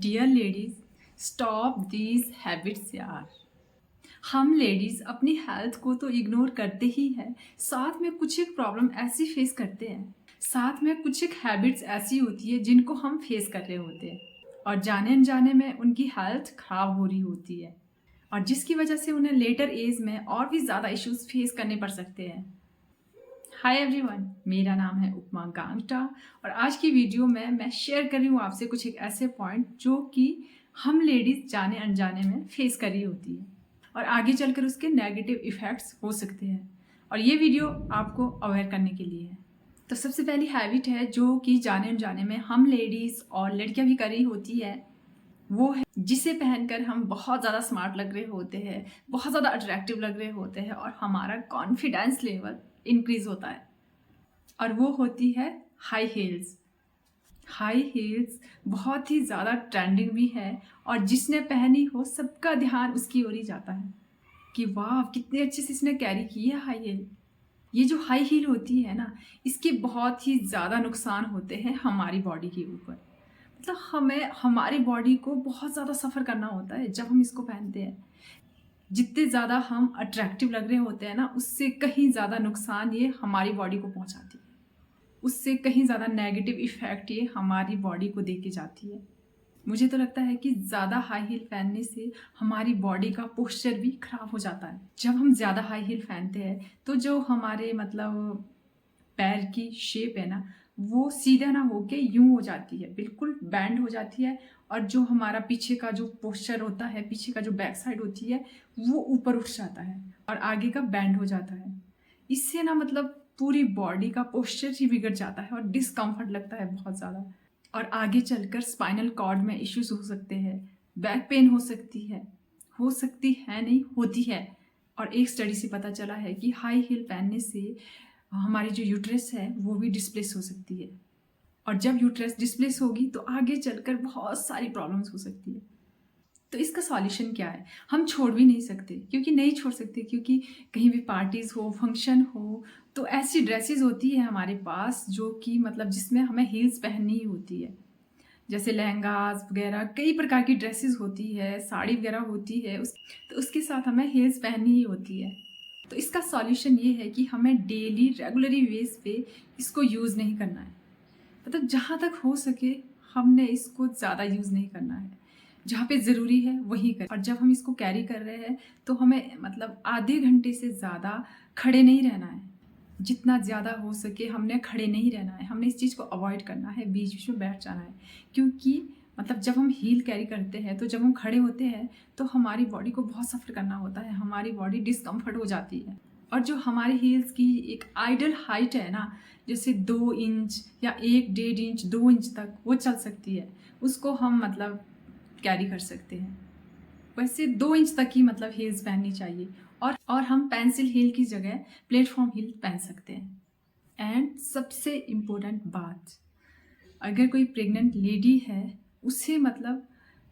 Dear ladies, stop these habits यार। हम ladies अपनी हेल्थ को तो इग्नोर करते ही हैं, साथ में कुछ एक प्रॉब्लम ऐसी फेस करते हैं, साथ में कुछ एक हैबिट्स ऐसी होती है जिनको हम फेस कर रहे होते हैं और जाने अनजाने में उनकी हेल्थ खराब हो रही होती है और जिसकी वजह से उन्हें लेटर एज में और भी ज़्यादा इश्यूज फेस करने पड़ सकते हैं। हाय एवरीवन, मेरा नाम है उपमा गांगटा और आज की वीडियो में मैं शेयर कर रही हूँ आपसे कुछ एक ऐसे पॉइंट जो कि हम लेडीज़ जाने अनजाने में फेस कर रही होती है और आगे चलकर उसके नेगेटिव इफ़ेक्ट्स हो सकते हैं और ये वीडियो आपको अवेयर करने के लिए है। तो सबसे पहली हैबिट है जो कि जाने अनजाने में हम लेडीज़ और लड़कियाँ भी कर रही होती है, वो है जिसे पहनकर हम बहुत ज़्यादा स्मार्ट लग रहे होते हैं, बहुत ज़्यादा अट्रैक्टिव लग रहे होते हैं और हमारा कॉन्फिडेंस लेवल इंक्रीज होता है और वो होती है हाई हील्स। हाई हील्स बहुत ही ज़्यादा ट्रेंडिंग भी है और जिसने पहनी हो सबका ध्यान उसकी ओर ही जाता है कि वाह कितने अच्छे से इसने कैरी की है हाई हील। ये जो हाई हील होती है ना, इसके बहुत ही ज़्यादा नुकसान होते हैं हमारी बॉडी के ऊपर। मतलब हमें हमारी बॉडी को बहुत ज़्यादा सफ़र करना होता है जब हम इसको पहनते हैं। जितने ज़्यादा हम अट्रैक्टिव लग रहे होते हैं ना, उससे कहीं ज़्यादा नुकसान ये हमारी बॉडी को पहुंचाती है, उससे कहीं ज़्यादा नेगेटिव इफ़ेक्ट ये हमारी बॉडी को दे के जाती है। मुझे तो लगता है कि ज़्यादा हाई हील पहनने से हमारी बॉडी का पोस्चर भी ख़राब हो जाता है। जब हम ज़्यादा हाई हील पहनते हैं तो जो हमारे मतलब पैर की शेप है ना, वो सीधा ना होके यूं हो जाती है, बिल्कुल बैंड हो जाती है और जो हमारा पीछे का जो पोस्चर होता है, पीछे का जो बैक साइड होती है, वो ऊपर उठ जाता है और आगे का बैंड हो जाता है। इससे ना मतलब पूरी बॉडी का पोस्चर ही बिगड़ जाता है और डिस्कम्फर्ट लगता है बहुत ज़्यादा और आगे चलकर स्पाइनल कॉर्ड में इश्यूज हो सकते हैं, बैक पेन हो सकती है, नहीं होती है। और एक स्टडी से पता चला है कि हाई हील पहनने से हमारी जो यूट्रस है वो भी डिस्प्लेस हो सकती है और जब यूट्रस डिस्प्लेस होगी तो आगे चलकर बहुत सारी प्रॉब्लम्स हो सकती है। तो इसका सॉल्यूशन क्या है? हम छोड़ भी नहीं सकते, क्योंकि कहीं भी पार्टीज़ हो, फंक्शन हो, तो ऐसी ड्रेसेस होती है हमारे पास जो कि मतलब जिसमें हमें हील्स पहननी ही होती है। जैसे लहंगास वगैरह कई प्रकार की ड्रेसेस होती है, साड़ी वगैरह होती है, तो उसके साथ हमें हील्स पहननी ही होती है। तो इसका सॉल्यूशन ये है कि हमें डेली रेगुलरी बेस पे इसको यूज़ नहीं करना है। मतलब जहाँ तक हो सके हमने इसको ज़्यादा यूज़ नहीं करना है, जहाँ पे ज़रूरी है वही करें। और जब हम इसको कैरी कर रहे हैं तो हमें मतलब आधे घंटे से ज़्यादा खड़े नहीं रहना है। जितना ज़्यादा हो सके हमने खड़े नहीं रहना है, हमने इस चीज़ को अवॉइड करना है, बीच बीच में बैठ जाना है। क्योंकि मतलब जब हम हील कैरी करते हैं तो जब हम खड़े होते हैं तो हमारी बॉडी को बहुत सफ़र करना होता है, हमारी बॉडी डिस्कम्फर्ट हो जाती है। और जो हमारे हील्स की एक आइडल हाइट है ना, जैसे 2 इंच या 1 डेढ़ इंच 2 इंच तक वो चल सकती है, उसको हम मतलब कैरी कर सकते हैं। वैसे 2 इंच तक ही मतलब हील्स पहननी चाहिए और हम पेंसिल हील की जगह प्लेटफॉर्म हील पहन सकते हैं। एंड सबसे इम्पोर्टेंट बात, अगर कोई प्रेग्नेंट लेडी है उसे मतलब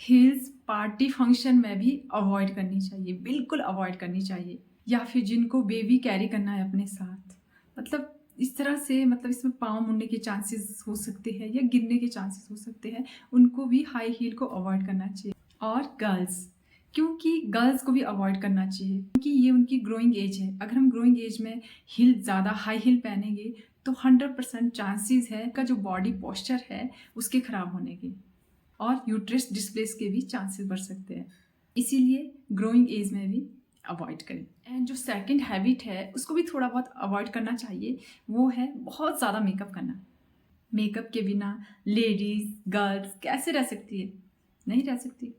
हील्स पार्टी फंक्शन में भी अवॉइड करनी चाहिए, बिल्कुल अवॉइड करनी चाहिए। या फिर जिनको बेबी कैरी करना है अपने साथ, मतलब इस तरह से मतलब इसमें पाँव मुड़ने के चांसेस हो सकते हैं या गिरने के चांसेस हो सकते हैं, उनको भी हाई हील को अवॉइड करना चाहिए। और क्योंकि गर्ल्स को भी अवॉइड करना चाहिए क्योंकि ये उनकी ग्रोइंग एज है। अगर हम ग्रोइंग एज में ज़्यादा हाई हील पहनेंगे तो 100% चांसेस है का जो बॉडी पोस्चर है उसके ख़राब होने के और यूट्रस डिस्प्लेस के भी चांसेस बढ़ सकते हैं। इसीलिए ग्रोइंग एज में भी अवॉइड करें। एंड जो सेकंड हैबिट है उसको भी थोड़ा बहुत अवॉइड करना चाहिए, वो है बहुत ज़्यादा मेकअप करना। मेकअप के बिना लेडीज़ गर्ल्स कैसे रह सकती है? नहीं रह सकती।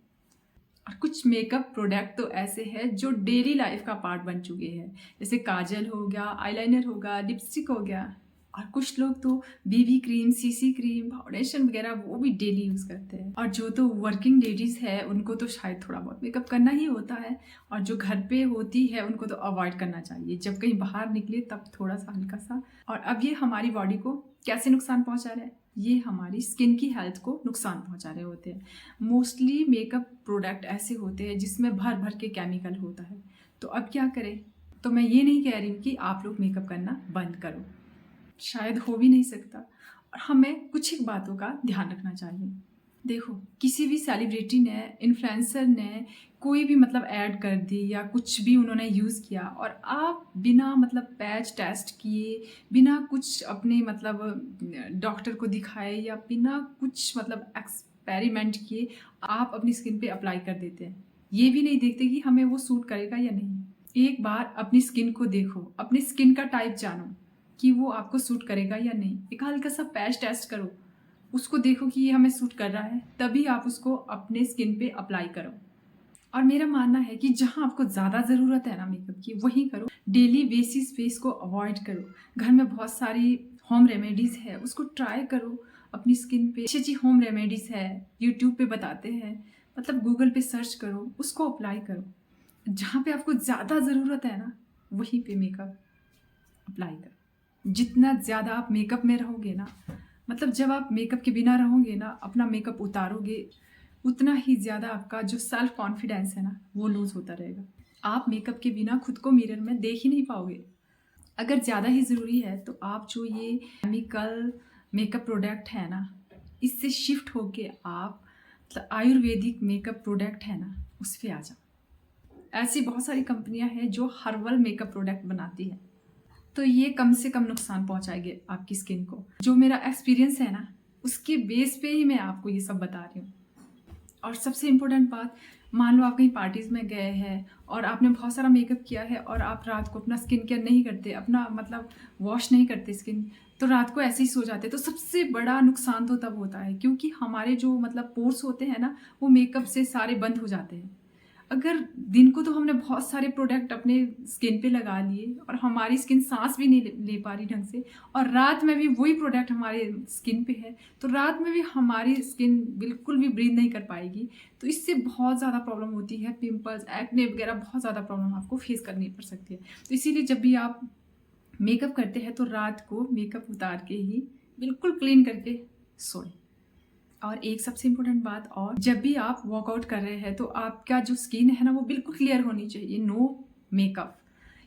और कुछ मेकअप प्रोडक्ट तो ऐसे हैं जो डेली लाइफ का पार्ट बन चुके हैं, जैसे काजल हो गया, आईलाइनर हो गया, लिपस्टिक हो गया। और कुछ लोग तो BB cream, CC cream, foundation वगैरह वो भी डेली यूज़ करते हैं। और जो तो वर्किंग लेडीज़ है उनको तो शायद थोड़ा बहुत मेकअप करना ही होता है और जो घर पे होती है उनको तो अवॉइड करना चाहिए, जब कहीं बाहर निकले तब थोड़ा सा हल्का सा। और अब ये हमारी बॉडी को कैसे नुकसान पहुँचा रहा है? ये हमारी स्किन की हेल्थ को नुकसान पहुंचा रहे होते हैं। मोस्टली मेकअप प्रोडक्ट ऐसे होते हैं जिसमें भर भर के केमिकल होता है। तो अब क्या करें? तो मैं ये नहीं कह रही हूँ कि आप लोग मेकअप करना बंद करो, शायद हो भी नहीं सकता और हमें कुछ एक बातों का ध्यान रखना चाहिए। देखो, किसी भी सेलिब्रिटी ने, इन्फ्लुएंसर ने कोई भी मतलब ऐड कर दी या कुछ भी उन्होंने यूज़ किया और आप बिना मतलब पैच टेस्ट किए, बिना कुछ अपने मतलब डॉक्टर को दिखाए या बिना कुछ मतलब एक्सपेरिमेंट किए आप अपनी स्किन पे अप्लाई कर देते हैं। ये भी नहीं देखते कि हमें वो सूट करेगा या नहीं। एक बार अपनी स्किन को देखो, अपनी स्किन का टाइप जानो कि वो आपको सूट करेगा या नहीं। एक हल्का सा पैच टेस्ट करो, उसको देखो कि ये हमें सूट कर रहा है, तभी आप उसको अपने स्किन पे अप्लाई करो। और मेरा मानना है कि जहाँ आपको ज़्यादा ज़रूरत है ना मेकअप की, वहीं करो। डेली बेसिस पे इसको अवॉइड करो। घर में बहुत सारी होम रेमेडीज़ है, उसको ट्राई करो अपनी स्किन पे। अच्छी अच्छी होम रेमेडीज़ है, यूट्यूब पे बताते हैं, मतलब गूगल पे सर्च करो, उसको अप्लाई करो। जहाँ पे आपको ज़्यादा ज़रूरत है ना, वहीं पे मेकअप अप्लाई करो। जितना ज़्यादा आप मेकअप में रहोगे ना, मतलब जब आप मेकअप के बिना रहोगे ना, अपना मेकअप उतारोगे, उतना ही ज़्यादा आपका जो सेल्फ कॉन्फिडेंस है ना, वो लूज़ होता रहेगा। आप मेकअप के बिना खुद को मिरर में देख ही नहीं पाओगे। अगर ज़्यादा ही ज़रूरी है तो आप जो ये केमिकल मेकअप प्रोडक्ट है ना, इससे शिफ्ट होके आप मतलब आयुर्वेदिक मेकअप प्रोडक्ट है ना, उस पे आ जाओ। ऐसी बहुत सारी कंपनियां हैं जो हर्बल मेकअप प्रोडक्ट बनाती है, तो ये कम से कम नुकसान पहुंचाएंगे आपकी स्किन को। जो मेरा एक्सपीरियंस है ना, उसके बेस पे ही मैं आपको ये सब बता रही हूँ। और सबसे इम्पोर्टेंट बात, मान लो आप कहीं पार्टीज़ में गए हैं और आपने बहुत सारा मेकअप किया है और आप रात को अपना स्किन केयर नहीं करते, अपना मतलब वॉश नहीं करते स्किन, तो रात को ऐसे ही सो जाते, तो सबसे बड़ा नुकसान तो तब होता है क्योंकि हमारे जो मतलब पोर्स होते हैं ना, वो मेकअप से सारे बंद हो जाते हैं। अगर दिन को तो हमने बहुत सारे प्रोडक्ट अपने स्किन पे लगा लिए और हमारी स्किन सांस भी नहीं ले पा रही ढंग से, और रात में भी वही प्रोडक्ट हमारे स्किन पे है, तो रात में भी हमारी स्किन बिल्कुल भी ब्रीथ नहीं कर पाएगी। तो इससे बहुत ज़्यादा प्रॉब्लम होती है, पिंपल्स, एक्ने वगैरह बहुत ज़्यादा प्रॉब्लम आपको फेस करनी पड़ सकती है। तो इसीलिए जब भी आप मेकअप करते हैं तो रात को मेकअप उतार के ही बिल्कुल क्लीन करके सोएं। और एक सबसे इम्पोर्टेंट बात, और जब भी आप वर्कआउट कर रहे हैं तो आपका जो स्किन है ना, वो बिल्कुल क्लियर होनी चाहिए, नो मेकअप।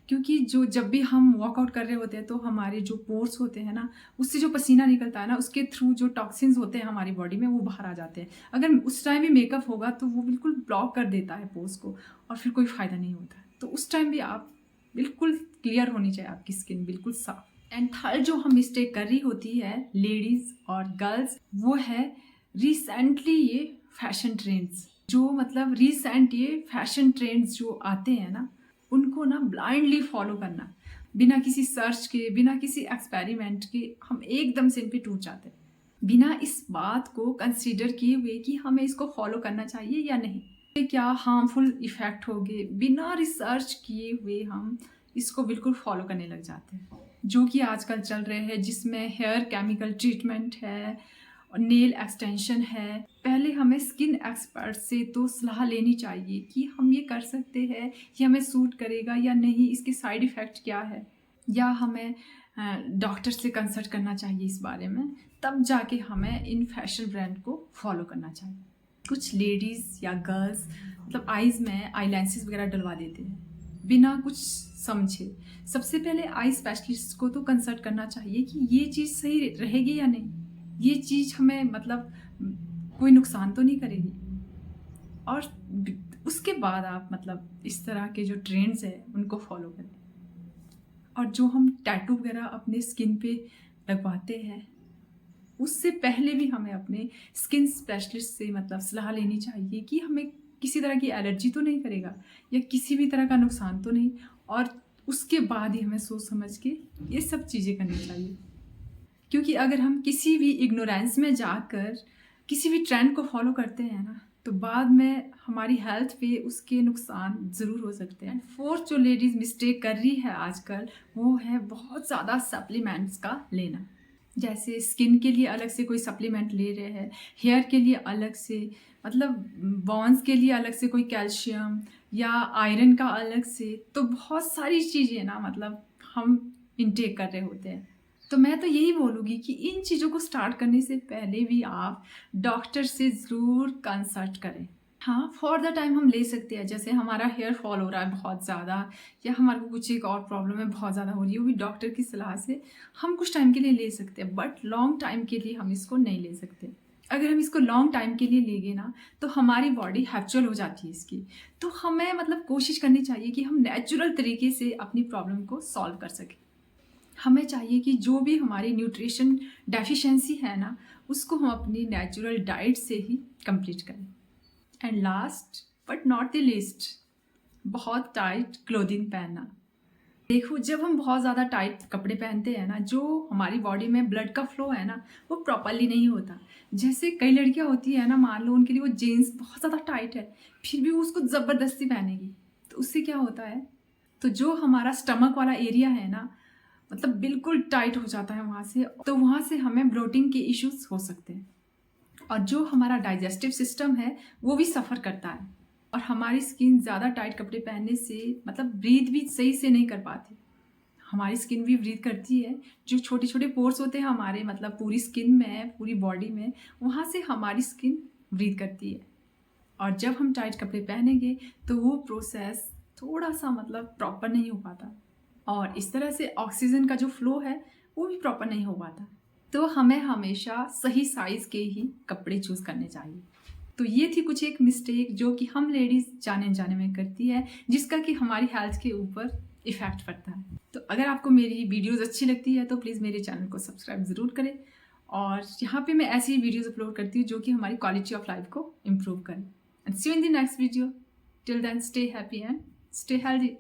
क्योंकि जो जब भी हम वर्कआउट कर रहे होते हैं तो हमारे जो पोर्स होते हैं ना, उससे जो पसीना निकलता है ना, उसके थ्रू जो टॉक्सिन्स होते हैं हमारी बॉडी में, वो बाहर आ जाते हैं। अगर उस टाइम भी मेकअप होगा तो वो बिल्कुल ब्लॉक कर देता है पोर्स को और फिर कोई फ़ायदा नहीं होता है। तो उस टाइम भी आप बिल्कुल क्लियर होनी चाहिए आपकी स्किन, बिल्कुल साफ। एंड थर्ड जो हम मिस्टेक कर रही होती है लेडीज़ और गर्ल्स, वो है रिसेंटली ये फैशन ट्रेंड्स। जो मतलब रिसेंट ये फैशन ट्रेंड्स जो आते हैं ना, उनको ना ब्लाइंडली फॉलो करना, बिना किसी सर्च के, बिना किसी एक्सपेरिमेंट के हम एकदम से इन पे टूट जाते हैं, बिना इस बात को कंसीडर किए हुए कि हमें इसको फॉलो करना चाहिए या नहीं, ये क्या हार्मफुल इफेक्ट होंगे, बिना रिसर्च किए हुए हम इसको बिल्कुल फॉलो करने लग जाते हैं। जो कि आजकल चल रहे हैं, जिसमें हेयर केमिकल ट्रीटमेंट है, नेल एक्सटेंशन है। पहले हमें स्किन एक्सपर्ट से तो सलाह लेनी चाहिए कि हम ये कर सकते हैं, ये हमें सूट करेगा या नहीं, इसके साइड इफ़ेक्ट क्या है, या हमें डॉक्टर से कंसल्ट करना चाहिए इस बारे में, तब जाके हमें इन फैशन ब्रांड को फॉलो करना चाहिए। कुछ लेडीज़ या गर्ल्स मतलब आईज़ में आई लेंसेज वगैरह डलवा देते हैं बिना कुछ समझे। सबसे पहले आई स्पेशलिस्ट को तो कंसल्ट करना चाहिए कि ये चीज़ सही रहेगी या नहीं, ये चीज़ हमें मतलब कोई नुकसान तो नहीं करेगी। और उसके बाद आप मतलब इस तरह के जो ट्रेंड्स हैं उनको फॉलो करें। और जो हम टैटू वगैरह अपने स्किन पे लगवाते हैं, उससे पहले भी हमें अपने स्किन स्पेशलिस्ट से मतलब सलाह लेनी चाहिए कि हमें किसी तरह की एलर्जी तो नहीं करेगा या किसी भी तरह का नुकसान तो नहीं, और उसके बाद ही हमें सोच समझ के ये सब चीज़ें करनी चाहिए। क्योंकि अगर हम किसी भी इग्नोरेंस में जाकर किसी भी ट्रेंड को फॉलो करते हैं ना, तो बाद में हमारी हेल्थ पे उसके नुकसान ज़रूर हो सकते हैं। फोर्थ जो लेडीज़ मिस्टेक कर रही है आजकल, वो है बहुत ज़्यादा सप्लीमेंट्स का लेना। जैसे स्किन के लिए अलग से कोई सप्लीमेंट ले रहे हैं, हेयर के लिए अलग से, मतलब बोन्स के लिए अलग से कोई कैल्शियम या आयरन का अलग से, तो बहुत सारी चीज़ें ना मतलब हम इनटेक कर रहे होते हैं। तो मैं तो यही बोलूँगी कि इन चीज़ों को स्टार्ट करने से पहले भी आप डॉक्टर से ज़रूर कंसल्ट करें। हाँ, फॉर द टाइम हम ले सकते हैं, जैसे हमारा हेयर फॉल हो रहा है बहुत ज़्यादा, या हमारे को कुछ एक और प्रॉब्लम है बहुत ज़्यादा हो रही है, वो भी डॉक्टर की सलाह से हम कुछ टाइम के लिए ले सकते हैं, बट लॉन्ग टाइम के लिए हम इसको नहीं ले सकते। अगर हम इसको लॉन्ग टाइम के लिए लेंगे ना तो हमारी बॉडी हैप्चुअल हो जाती है इसकी। तो हमें मतलब कोशिश करनी चाहिए कि हम नेचुरल तरीके से अपनी प्रॉब्लम को सॉल्व कर सकें। हमें चाहिए कि जो भी हमारी न्यूट्रिशन डेफिशिएंसी है ना उसको हम अपनी नेचुरल डाइट से ही कंप्लीट करें। And last but not the least, बहुत टाइट क्लोथिंग पहनना। देखो, जब हम बहुत ज़्यादा टाइट कपड़े पहनते हैं ना, जो हमारी बॉडी में ब्लड का फ्लो है ना वो प्रॉपरली नहीं होता। जैसे कई लड़कियां होती है ना, मान लो उनके लिए वो जीन्स बहुत ज़्यादा टाइट है, फिर भी वो उसको ज़बरदस्ती पहनेगी, तो उससे क्या होता है, तो जो हमारा स्टमक वाला एरिया है ना मतलब बिल्कुल टाइट हो जाता है वहाँ से, तो वहाँ से हमें ब्लोटिंग के इश्यूज हो सकते हैं। और जो हमारा डाइजेस्टिव सिस्टम है वो भी सफ़र करता है। और हमारी स्किन ज़्यादा टाइट कपड़े पहनने से मतलब ब्रीथ भी सही से नहीं कर पाती। हमारी स्किन भी ब्रीथ करती है, जो छोटे छोटे पोर्स होते हैं हमारे मतलब पूरी स्किन में, पूरी बॉडी में, वहाँ से हमारी स्किन ब्रीथ करती है। और जब हम टाइट कपड़े पहनेंगे तो वो प्रोसेस थोड़ा सा मतलब प्रॉपर नहीं हो पाता, और इस तरह से ऑक्सीजन का जो फ्लो है वो भी प्रॉपर नहीं हो पाता। तो हमें हमेशा सही साइज़ के ही कपड़े चूज़ करने चाहिए। तो ये थी कुछ एक मिस्टेक जो कि हम लेडीज़ जाने जाने में करती है, जिसका कि हमारी हेल्थ के ऊपर इफ़ेक्ट पड़ता है। तो अगर आपको मेरी वीडियोस अच्छी लगती है तो प्लीज़ मेरे चैनल को सब्सक्राइब ज़रूर करें, और यहाँ पे मैं ऐसी वीडियोस अपलोड करती हूँ जो कि हमारी क्वालिटी ऑफ लाइफ को इम्प्रूव करें। And see you in the next video. Till then stay happy and stay healthy.